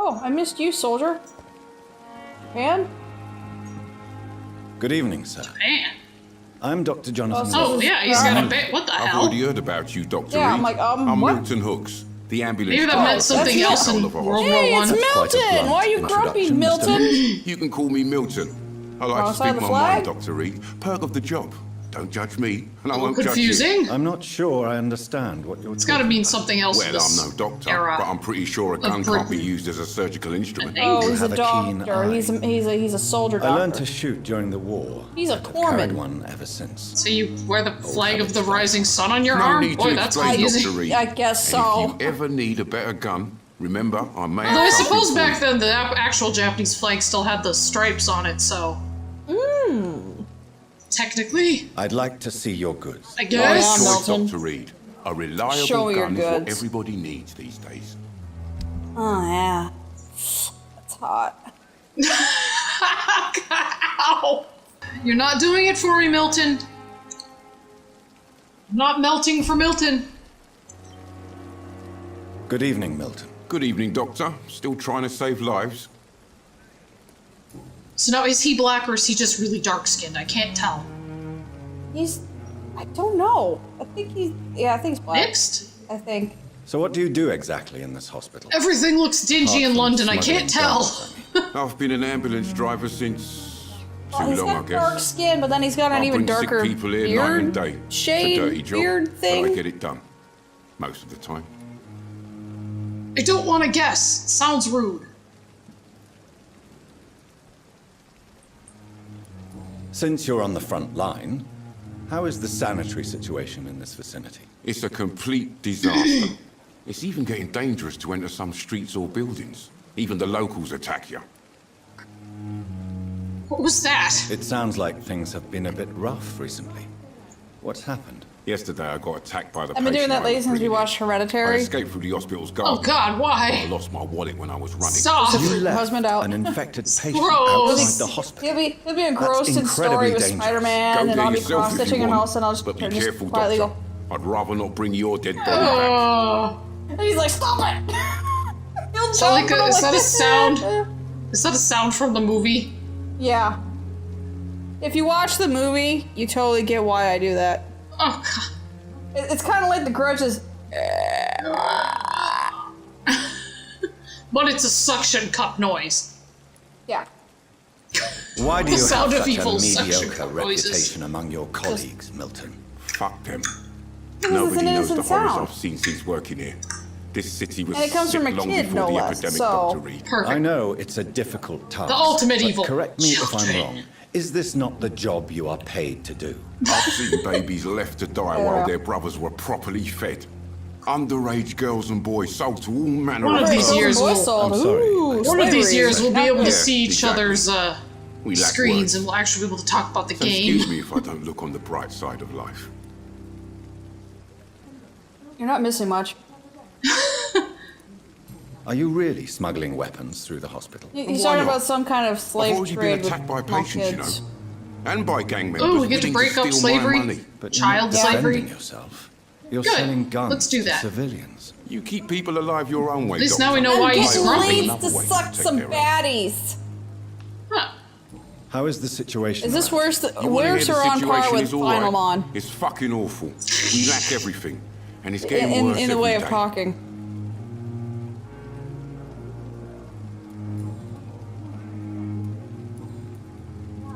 Oh, I missed you, soldier. Japan? Good evening, sir. Japan. I'm Dr. Jonathan. Oh, yeah, he's got a bit. What the I've hell? already heard about you, Dr. Yeah, Reed. I'm like, I'm what? Milton Hooks, the ambulance. Maybe that meant something else in World World War Hey, One. it's Quite a Milton! blunt Why are you grumpy, introduction, Mr. Milton? You can call me Milton. I like Oh, to sign speak the my flag? mind, Dr. Reed. Perk of the job. Don't judge me, and I won't Confusing. judge I'm not sure I understand what you're It's got to mean something else. you. in Well, this I'm no doctor, era. but I'm pretty sure a gun Britain. can't be used as a surgical instrument. Oh, he's a have a keen doctor. eye. He's a soldier I learned doctor. to shoot during the war. He's a I've carried corpsman. one ever since. So you wear the flag of the rising sun on your No arm? need Boy, to that's explain, confusing. Dr. Reed. I guess And so. if you ever need a better gun, remember, I may Although I have something suppose for back you. then the actual Japanese flag still had the stripes on it, so technically, I'd like to see your goods. I yeah, guess. Choice, Milton. Dr. Reed. A reliable Show me your gun is what goods. everybody needs these days. Oh, yeah. That's hot. Ow! You're not doing it for me, Milton. I'm not melting for Milton. Good evening, Milton. Good evening, Doctor. Still trying to save lives? So now, is he black or is he just really dark-skinned? I can't tell. I don't know. I think he's black. Mixed? I think. So what do you do exactly in this hospital? Everything looks dingy Apart in from London, I smuggling can't tell. guns, I mean. I've been an ambulance driver since too He's long, I got dark guess. skin, but then he's got an I even bring sick darker people here night and beard, day. It's a shade, dirty job, beard but I thing. get it done. Most of the time. I don't want to guess. It sounds rude. Since you're on the front line, how is the sanitary situation in this vicinity? It's a complete disaster. It's even getting dangerous to enter some streets or buildings. Even the locals attack you. What was that? It sounds like things have been a bit rough recently. What's happened? Yesterday I got attacked by the I've been doing patient that I lately was since we bringing watched in. I Hereditary. escaped through the hospital's Oh garden. God, I why? lost my wallet when I was running. Stop! You left husband out. an infected patient Gross. outside the hospital. He'll be engrossed in incredibly story with dangerous. Spider-Man, Go and get I'll be yourself if cross-stitching, you and want, all of a sudden I'll just but be just careful, quietly Doctor. go. I'd rather not bring your dead body back. Oh. And he's like, "Stop it!" He'll Is that like jump, and I'm is that a like, sound? Is that a sound from the movie? Yeah. If you watch the movie, you totally get why I do that. Oh God. It's kind of like The Grudge's. But it's a suction cup noise. Yeah. Why do The you have sound of such evil a suction mediocre cup noises. reputation among your colleagues, Milton? Fuck them. Because Nobody it's an knows the innocent horrors sound. I've seen since working here. This city was And it comes sick from a long kid, before no the less, epidemic, so- Dr. Reed. Perfect. I know it's a difficult task. The ultimate but evil. correct me if I'm Children. wrong. Is this not the job you are paid to do? I've seen babies left to die while their brothers were properly fed. Underage girls and boys sold to all manner One of these Girls years and boys we'll- sold. I'm sorry. Ooh, One of these slavery. years we'll be able to Yeah, see each exactly. other's We lack screens words. and we'll actually be able to talk about the So game. excuse me if I don't look on the bright side of life. You're not missing much. Are you really smuggling weapons through the hospital? He's Why talking not? about some kind of I've slave already trade been attacked by with small patients, you kids. know. And by gang members Ooh, we get to willing break up steal slavery. my money. But Child you're not slavery. defending yourself. You're Good. selling guns Let's do that. to civilians. You keep people alive your own way, At least Doctor. now we know why I'm he's getting grumpy. leads Another to way suck take some care of. baddies. Huh. How is the situation? Is this around worse? you? You wanna Worse hear or the on par situation with is all right? Final Mon? It's fucking awful. We lack everything. And it's getting worse In the way of every day. talking.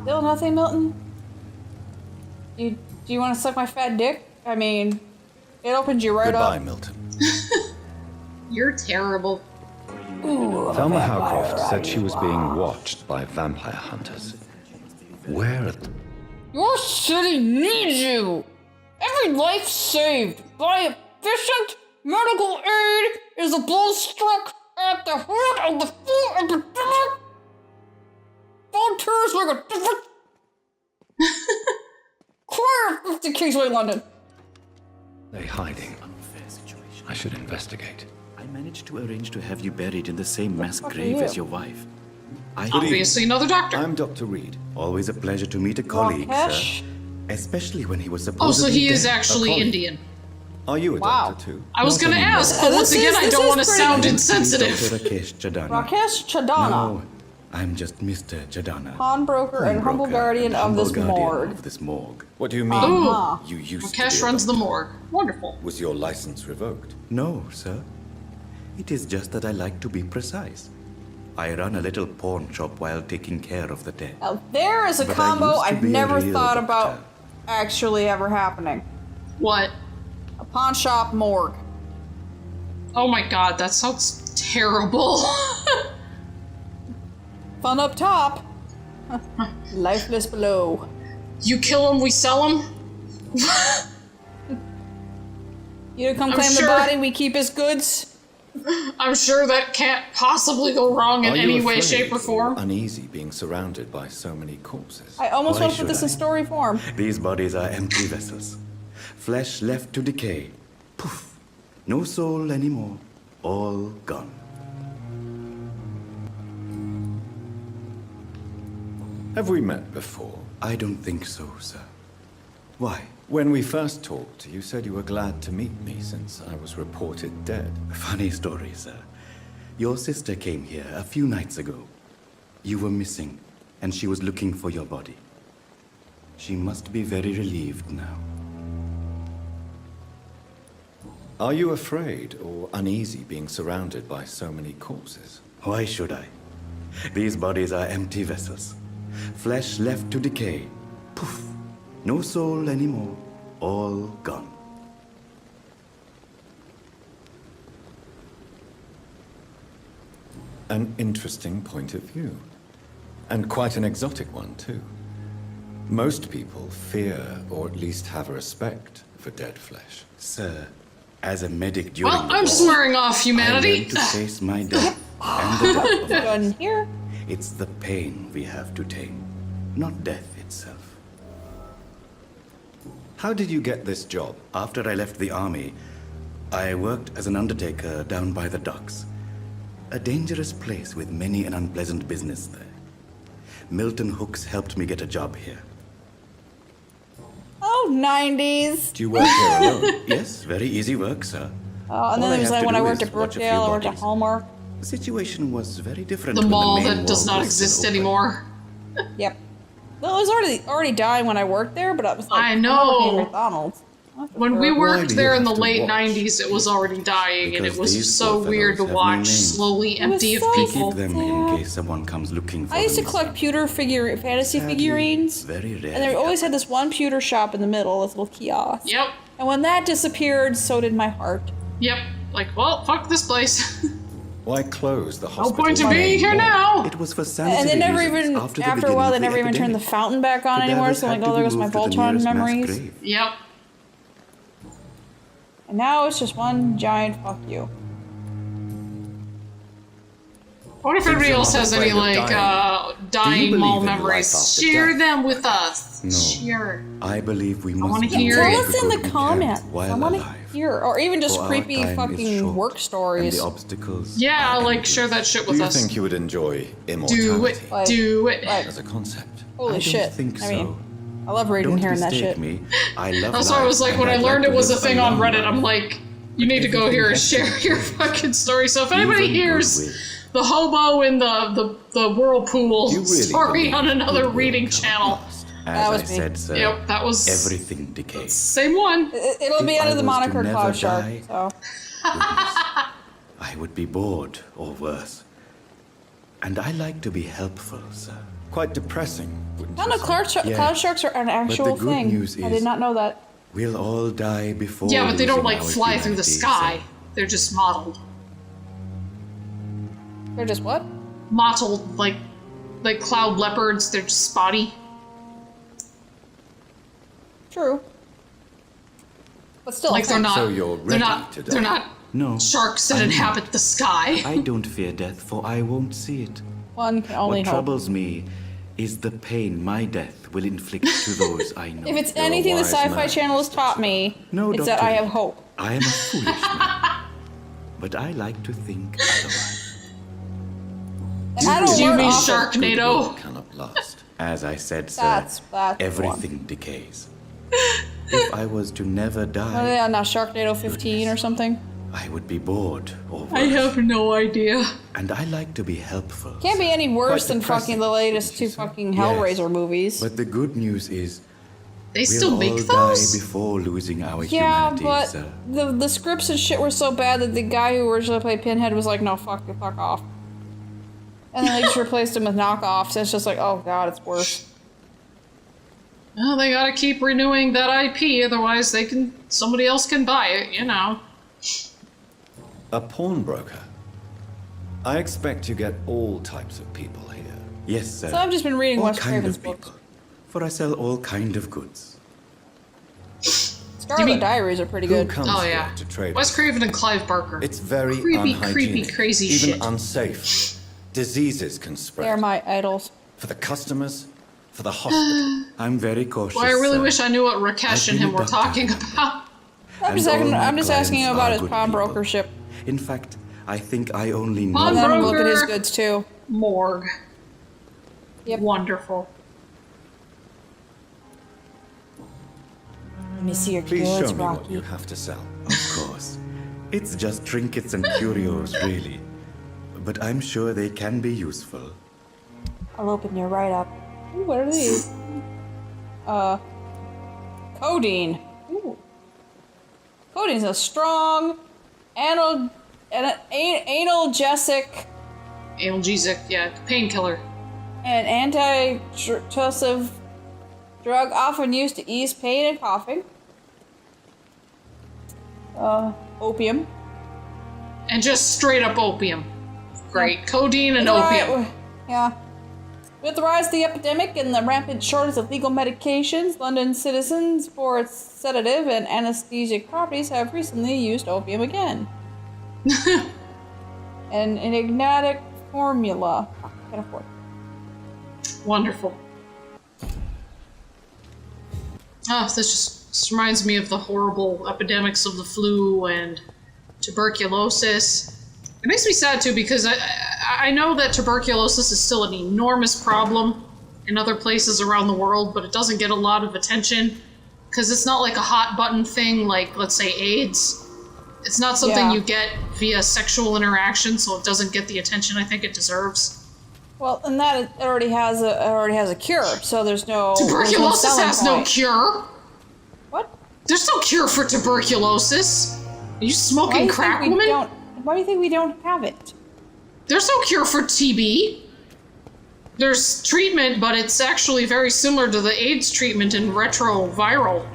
Still nothing, Milton? Do you want to suck my fat dick? I mean, it opens you right Goodbye, up. Milton. You're terrible. Ooh, Thelma Howcroft said she was being watched by vampire hunters. Where are the... your city needs you. Every life saved by efficient medical aid is a blow struck at the heart of the full epidemic. Volunteers make a difference. Clear 50 Kingsway, London. They hiding? I should investigate. I managed to arrange to have you buried in the same mass fuck are grave you? as your wife. Obviously another doctor. I'm Dr. Reed. Always a pleasure to meet a colleague, Rakesh? sir. Especially when he was Oh, supposedly so he is dead. actually colleague. Indian. Are you a Wow. doctor too? I was Not gonna anymore. ask, but once This again, is- I this don't is want to pretty- sound Dr. insensitive. Rakesh Chadana. Rakesh Chadana, No, I'm just Mr. Chadana. pawnbroker and humble Pawnbroker guardian and of humble this guardian morgue. of this morgue. What do you mean? Ooh, You used Rakesh to be a runs the doctor. morgue. Wonderful. Was your license revoked? No, sir. It is just that I like to be precise. I run a little pawn shop while taking care of the dead. Now there is a But I combo used to I've be a never real thought doctor. about actually ever happening. What? A pawn shop morgue. Oh my god, that sounds terrible. Fun up top. Lifeless below. You kill him, we sell him? You come I'm claim sure- the body, we keep his goods. I'm sure that can't possibly go wrong in Are you any way, afraid shape, or form. Uneasy being surrounded by so many corpses. I almost Why want to put should this in I? story form. These bodies are empty vessels. Flesh left to decay. Poof. No soul anymore. All gone. Have we met before? I don't think so, sir. Why? When we first talked, you said you were glad to meet me since I was reported dead. Funny story, sir. Your sister came here a few nights ago. You were missing, and she was looking for your body. She must be very relieved now. Are you afraid or uneasy being surrounded by so many corpses? Why should I? These bodies are empty vessels. Flesh left to decay. Poof. No soul anymore. All gone. An interesting point of view. And quite an exotic one, too. Most people fear, or at least have a respect, for dead flesh. Sir, as a medic during Well, the I'm war, swearing off I humanity. learned to face my death and the death of others. Done here. It's the pain we have to tame, not death itself. How did you get this job? After I left the army, I worked as an undertaker down by the docks. A dangerous place with many an unpleasant business there. Milton Hooks helped me get a job here. Oh, 90s. Do you work here alone? Yes, very easy work, sir. Oh, and then All I there was have like to when I do worked is at watch a few Brookdale, I worked at bodies. Hallmark. The situation was very different The when mall the main that does wall not was still exist open. anymore. Yep. Well, it was already dying when I worked there, but I was like, I I'm know. working at McDonald's. When we Why do worked you there in have the to late watch? 90s, it was already dying, and Because it was these so poor weird to fellows have no watch name. slowly It was empty of so people. Keep them in case someone comes looking for I used to them. collect pewter fantasy Sadly, figurines, very rare. and they always had this one pewter shop in the middle, this little kiosk. Yep, And when that disappeared, so did my heart. yep. Like, well, fuck this place. Why close the No hospital? point in being here now. It was for sanitary And they never reasons even, after, the after a beginning while, of they the never even turned the epidemic. fountain back on anymore, Cadavers so I'm had like, to oh, be there goes my moved to the Voltron nearest mass memories. grave. Yep. And now it's just one giant fuck you. I wonder if anybody you're else not has any, afraid of like, dying. dying believe mall in life memories. after Share death? them with us. No. Share. I believe we must wanna do hear Tell it. the us in good the we can comments. while I want to alive. hear, or even just For our creepy time is fucking short, work And stories. the obstacles Yeah, are like, endless. share that shit Do with you us. think you would enjoy Do immortality it. Like- Do it. like- as a concept? Holy I don't shit! think I mean, so. I love reading and Don't hearing that mistake shit. me. I love That's why I life, was like, and when I I'd learned like it to was a live thing on long Reddit, life. I'm like, you need to go everything here and has to share be your good. fucking story. So if anybody Even hears goodwill. the hobo in the whirlpool You really story believe on another goodwill reading cannot channel, last? That As was I me. said, sir, yep, that was everything decays. same one. It'll be If under I the was to moniker never Cloud Shark. die- So I would be bored or worse. And I like to be helpful, sir. Quite depressing, wouldn't I you don't know. say? Yeah. Cloud sharks are an actual good thing. news I did is- not know that. We'll all die before. Yeah, but they don't losing like our fly through the humanity, sky. sir. They're just mottled. They're just what? Mottled, like cloud leopards. They're just spotty. True. But still, Like they're not. So you're they're ready not. to They're die. not No. sharks that I'm not. inhabit the sky. I don't fear death, for I won't see it. one can only What hope. troubles me is the pain my death will inflict to those I know. If it's You're a anything the wise Sci-Fi man. Channel has taught me, No, it's that Doctor. I have hope. I am a foolish man. But I like to think otherwise. And I don't Do you work mean off of- Sharknado? Cannot last. As I said, sir, That's everything decays. If I was to never Oh die, yeah, now Sharknado 15 or something. I would be bored or worse. I have no idea. And I like to be helpful. Can't be any worse Quite than fucking the depressing, latest wouldn't you two say? fucking Yes. Hellraiser movies. But the good news is, They we'll still make all those? die before losing our Yeah, humanity, but sir. the scripts and shit were so bad that the guy who originally played Pinhead was like, no, fuck off. And then they just replaced him with knockoffs, and it's just like, oh god, it's worse. Well, they gotta keep renewing that IP, otherwise somebody else can buy it, you know. A pawnbroker. I expect you get all types of people here. Yes, sir. So I've just been reading all Wes kind Craven's of books. people. For I sell all kind of goods. Scarlet mean- Diaries are pretty Who good. comes Oh here yeah. to trade? Wes Craven and Clive Barker. It's very creepy, unhygienic, crazy even shit. unsafe. Diseases can They're spread. my idols. For the customers, for the hospital. I'm very cautious. Well, I really sir. wish I knew what Rakesh I've and been him a were doctor. talking about. I'm just And all my asking him clients about are his good pawnbrokership. In fact, I think I only know. Pawn- And then look at his Pawnbroker. goods too. Morgue. Yep. Wonderful. Let me see your Please goods, show me what Rocky. you have to sell. Of course. It's just trinkets and curios, really. But I'm sure they can be useful. I'll open your right up. Ooh, what are these? Codeine. Ooh. Codeine's a strong analgesic Analgesic, yeah, painkiller. and antitussive drug often used to ease pain and coughing. Opium. And just straight up opium. Great. Codeine and Right, opium. yeah. With the rise of the epidemic and the rampant shortage of legal medications, London citizens, for its sedative and anesthetic properties, have recently used opium again. An enigmatic formula. I can't afford it. Wonderful. Oh, this just reminds me of the horrible epidemics of the flu and tuberculosis. It makes me sad too because I know that tuberculosis is still an enormous problem in other places around the world, but it doesn't get a lot of attention because it's not like a hot button thing like, let's say, AIDS. It's not something Yeah. you get via sexual interaction, so it doesn't get the attention I think it deserves. Well, and that it already has a cure, so there's no Tuberculosis there's no has selling no point. cure. What? There's no cure for tuberculosis. Are you Why do smoking you crack, think we woman? don't? Why do you think we don't have it? There's no cure for TB. There's treatment, but it's actually very similar to the AIDS treatment in retroviral.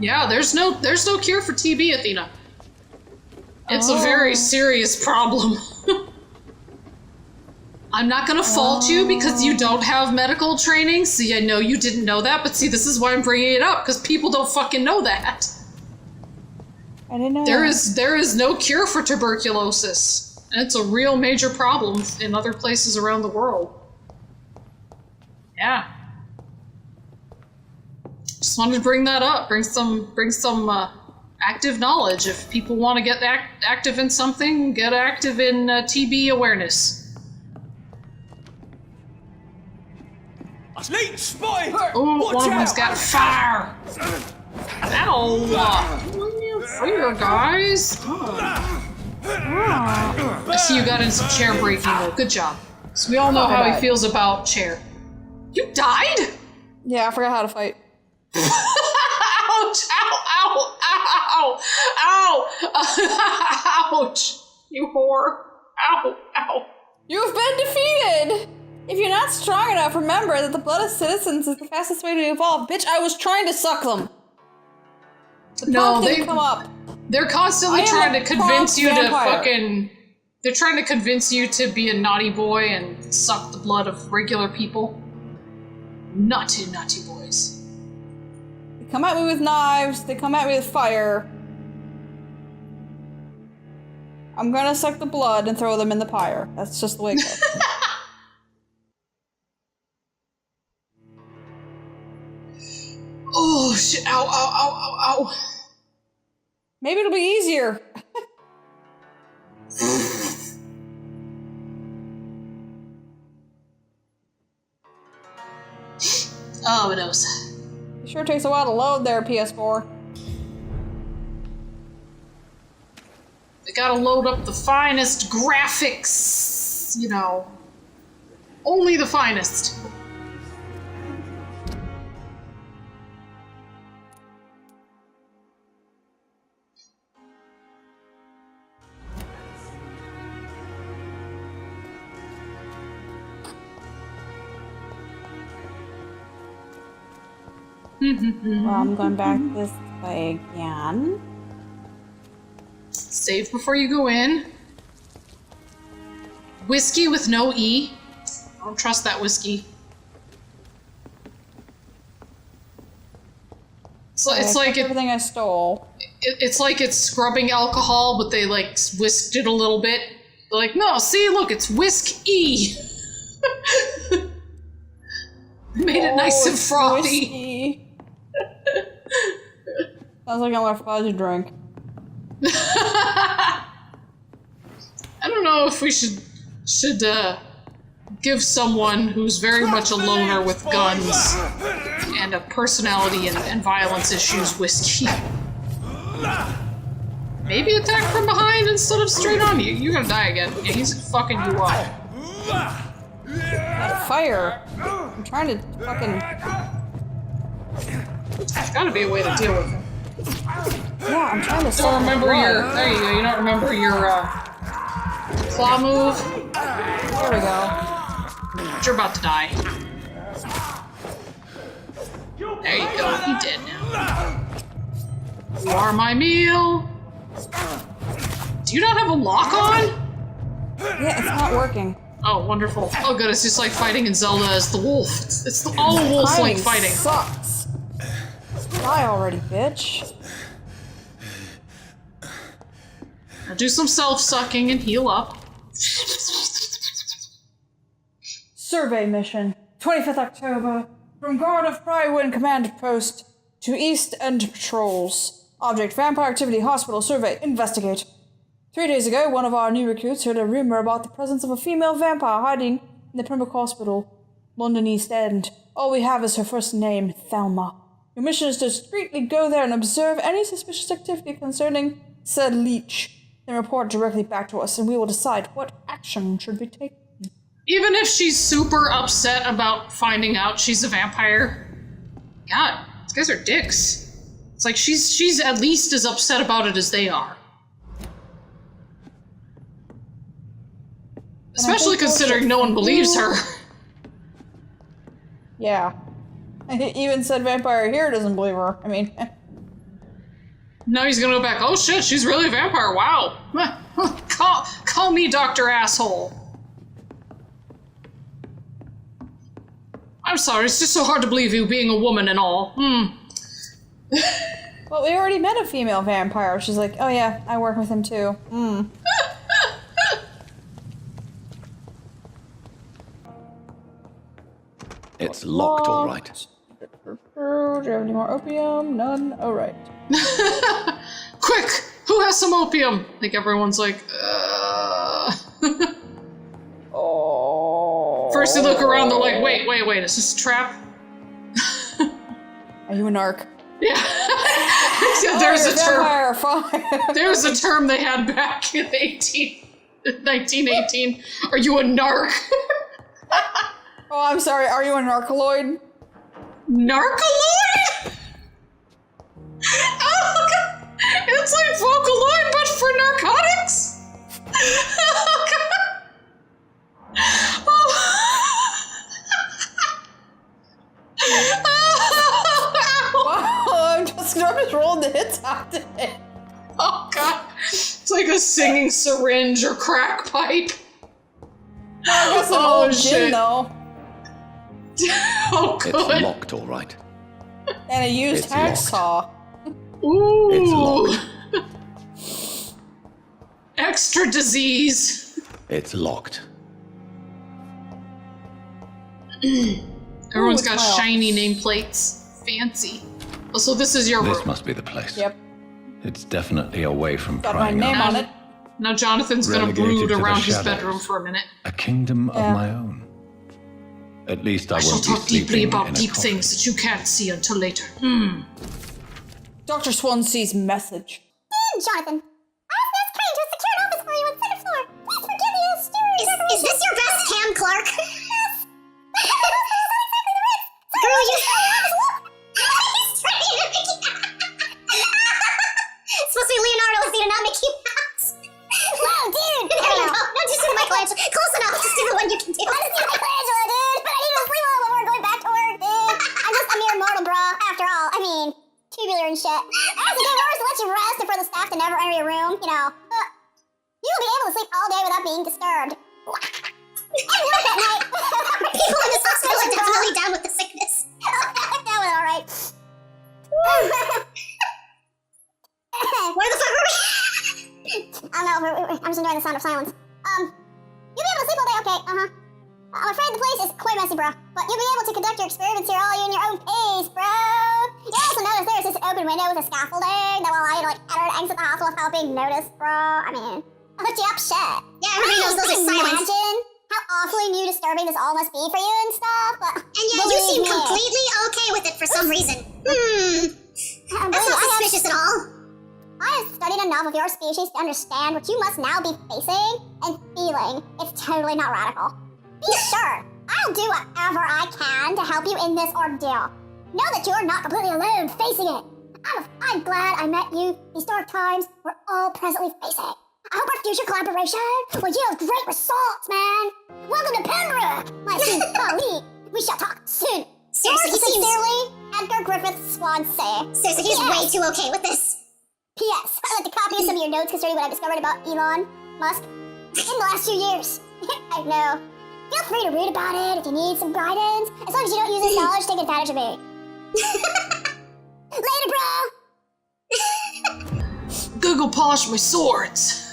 Yeah, there's no cure for TB, Athena. It's a very serious problem. I'm not gonna fault you because you don't have medical training. See, I know you didn't know that, but see, this is why I'm bringing it up, because people don't fucking know that. I didn't know. There is no cure for tuberculosis. And it's a real major problem in other places around the world. Yeah. Just wanted to bring that up. Bring some active knowledge. If people want to get active in something, get active in TB awareness. Oh, one of them's got fire. Ow! Fire, guys. I see you got in some chair breaking though. Good job. So we all know how he feels about chair. You died? Yeah, I forgot how to fight. Ouch! Ow! Ow! Ow! Ow! Ouch! You whore! Ow! Ow! You've been defeated! If you're not strong enough, remember that the blood of citizens is the fastest way to evolve. Bitch, I was trying to suck them. The No, prompt didn't they- come up. They're constantly I am trying a to convince prompt you to vampire. fucking. They're trying to convince you to be a naughty boy and suck the blood of regular people. Naughty, naughty boys. They come at me with knives, they come at me with fire. I'm gonna suck the blood and throw them in the pyre. That's just the way it goes. Oh shit! Ow! Ow! Ow! Ow! Ow! Maybe it'll be easier. Oh, it knows. You Sure takes a while to load there, PS4. They gotta load up the finest graphics, you know. Only the finest. Well, I'm going back this way again. Save before you go in. Whiskey with no E. I don't trust that whiskey. So it's like everything I stole. It's like it's scrubbing alcohol, but they like whisked it a little bit. They're like, no, see, look, it's whisk-E. Made it nice and frothy. Whiskey. Sounds like I'm a fuzzy drink. I don't know if we should give someone who's very much a loner with guns and a personality and violence issues whiskey. Maybe attack from behind instead of straight on you. You're gonna die again. Yeah, he's fucking you up. Got a fire. I'm trying to fucking... There's gotta be a way to deal with him. Yeah, I'm trying to Don't stop remember blood. your... There you go. You don't remember your, claw move? There we go. But you're about to die. There you go. He dead now. You are my meal. Do you not have a lock on? Yeah, it's not working. Oh, wonderful. Oh, good. It's just like fighting in Zelda as the wolf. It's all wolf-like fighting. Sucks. Die already, bitch. Now do some self-sucking and heal up. Survey mission. 25th October. From Guard of Prywind Command Post to East End Patrols. Object Vampire Activity Hospital Survey. Investigate. 3 days ago, one of our new recruits heard a rumor about the presence of a female vampire hiding in the Pembroke Hospital, London East End. All we have is her first name, Thelma. Your mission is to discreetly go there and observe any suspicious activity concerning said leech. Then report directly back to us, and we will decide what action should be taken. Even if she's super upset about finding out she's a vampire, God, these guys are dicks. It's like she's at least as upset about it as they are. Especially considering no one believes her. Yeah. Even said vampire here doesn't believe her. I mean... Now he's gonna go back, oh shit, she's really a vampire, wow. Call me Dr. Asshole. I'm sorry, it's just so hard to believe you being a woman and all. Well, we already met a female vampire. She's like, oh yeah, I work with him too. It's locked, all right. Do you have any more opium? None? Oh, right. Quick! Who has some opium? I think everyone's like, Oh. First they look around, they're like, wait, is this a trap? Are you a narc? Yeah. There's a term. Vampire, fine. There's a term they had back in 1918. Are you a narc? Oh, I'm sorry. Are you a narcoloid? Narcoloid? Oh, God. It's like Vocaloid, but for narcotics? Oh, God. Wow, I'm just rolling the hits out today. Oh, God. It's like a singing syringe or crack pipe. I guess an old gin, though. Oh, good. It's locked, all right. And a used It's hacksaw. Ooh. It's locked. Extra disease. It's locked. Everyone's Ooh, got wow. shiny nameplates. Fancy. Oh, so this is your This room. must be the place. Yep. It's definitely away from Got my prying name eyes. on it. Now Jonathan's gonna Relegated brood to the around his shadows. bedroom for a minute. A kingdom Yeah. of my own. At least I shall won't be talk deeply sleeping about in a deep coffin. things that you can't see until later. Dr. Swansea's message. Jonathan, I asked Miss Crane to secure an office for you on the second floor. Please forgive me, Is this your best Cam Clark? Yes. Girl, you... He's trying to Mickey It's supposed to be Leonardo with Zeta, not Mickey Mouse. Whoa, dude! There you go. No, just do the Michelangelo. Close enough. Just do the one you can do. I just do Michelangelo, dude. But I need to sleep when we're going back to work, dude. I'm just a mere mortal, bro. After all, I mean, tubular and shit. As the game orders to let you rest and for the staff to never enter your room, you know. You'll be able to sleep all day without being disturbed. And work at night. People in this hospital are definitely down with the sickness. That was alright. Where the fuck are we? I don't know, I'm just enjoying the sound of silence. You'll be able to sleep all day, okay, I'm afraid the place is quite messy, bro. But you'll be able to conduct your experiments here all in your own pace, bro. You'll also notice there's this open window with a scaffolding that will allow you to, enter and exit the hospital without being noticed, bro. I mean, I'll hook you up shit. Yeah, everybody knows those are silent. Imagine how awfully new disturbing this all must be for you and stuff, but... And yeah, you seem completely okay with it for some reason. That's not suspicious at all. I have studied enough of your species to understand what you must now be facing and feeling. It's totally not radical. Be sure, I'll do whatever I can to help you in this ordeal. Know that you're not completely alone facing it. I'm glad I met you these dark times we're all presently facing. I hope our future collaboration will yield great results, man. Welcome to Pembroke, my esteemed colleague. We shall talk soon. Seriously, sincerely, Edgar Griffith Swansea. Seriously, he's way too okay with this. P.S. I'd like to copy some of your notes concerning what I discovered about Elon Musk in the last few years. I know. Feel free to read about it if you need some guidance, as long as you don't use this knowledge to take advantage of me. Later, bro! Google polish my swords.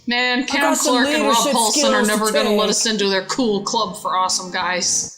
Man, Cam got some Clark and Rob leadership Paulson are skills never to going to let take. us into their cool club for awesome guys.